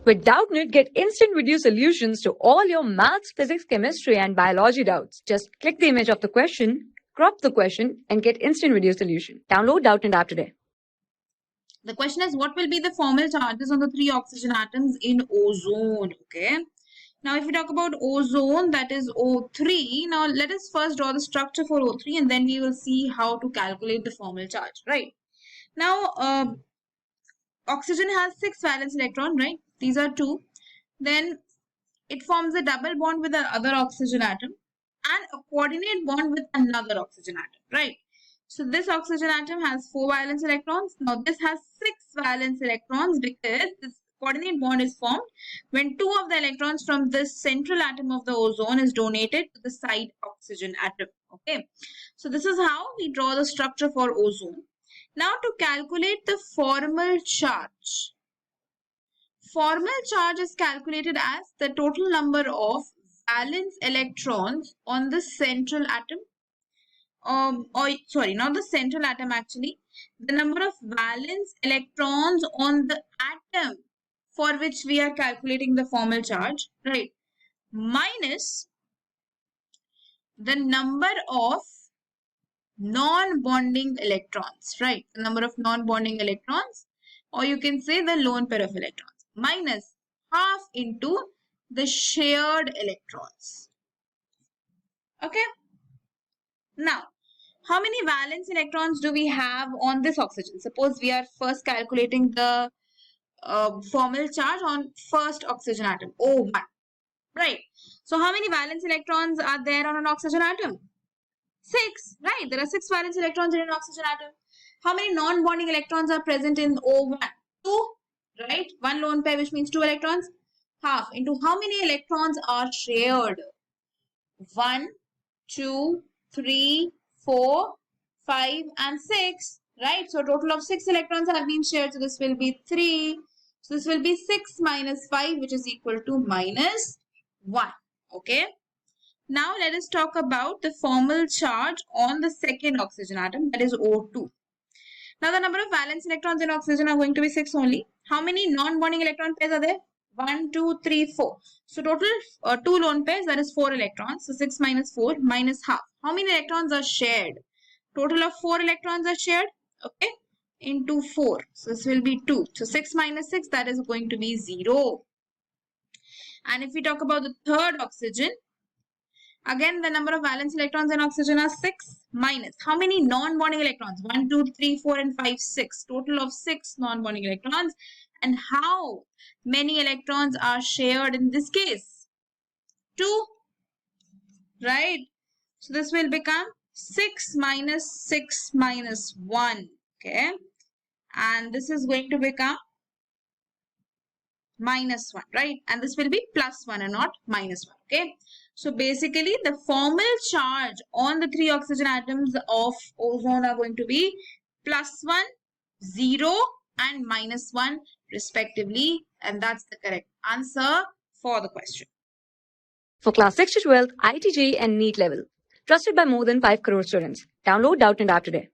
With Doubtnut, get instant video solutions to all your maths, physics, chemistry, and biology doubts. Just click the image of the question, crop the question, and get instant video solution. Download Doubtnut app today. The question is, what will be the formal charges on the 3 oxygen atoms in ozone? Okay. Now, if we talk about ozone, that is O3. Now, let us first draw the structure for O3 and then we will see how to calculate the formal charge, right? Now, oxygen has 6 valence electrons, right? These are 2. Then it forms a double bond with the other oxygen atom and a coordinate bond with another oxygen atom, right? So this oxygen atom has 4 valence electrons. Now this has 6 valence electrons because this coordinate bond is formed when 2 of the electrons from this central atom of the ozone is donated to the side oxygen atom. Okay, so this is how we draw the structure for ozone. Now to calculate the formal charge. Formal charge is calculated as the total number of valence electrons on the central atom. Sorry, not the central atom actually. The number of valence electrons on the atom for which we are calculating the formal charge, right? Minus the number of non-bonding electrons, right? The number of non-bonding electrons, or you can say the lone pair of electrons, minus half into the shared electrons. Okay. Now, how many valence electrons do we have on this oxygen? Suppose we are first calculating the formal charge on first oxygen atom, O1, right? So, how many valence electrons are there on an oxygen atom? 6, right? There are 6 valence electrons in an oxygen atom. How many non-bonding electrons are present in O1? 2, right? 1 lone pair, which means 2 electrons. Half into how many electrons are shared? 1, 2, 3, 4, 5, and 6, right? So, a total of 6 electrons have been shared. So, this will be 3. So, this will be 6 minus 5, which is equal to minus 1. Okay. Now, let us talk about the formal charge on the second oxygen atom, that is O2. Now, the number of valence electrons in oxygen are going to be 6 only. How many non-bonding electron pairs are there? 1, 2, 3, 4. So, total 2 lone pairs, that is 4 electrons. So, 6 minus 4 minus half. How many electrons are shared? Total of 4 electrons are shared, okay, into 4. So, this will be 2. So, 6 minus 6, that is going to be 0. And if we talk about the third oxygen, again, the number of valence electrons in oxygen are 6 minus. How many non-bonding electrons? 1, 2, 3, 4, and 5, 6. Total of 6 non-bonding electrons. And how many electrons are shared in this case? 2, right? So, this will become 6 minus 1, okay? And this is going to become minus 1, right? And this will be plus 1 and not minus 1, okay? So, basically, the formal charge on the 3 oxygen atoms of ozone are going to be plus 1, 0, and minus 1 respectively. And that's the correct answer for the question. For class 6 to 12, IIT JEE and NEET level. Trusted by more than 5 crore students. Download Doubtnut app today.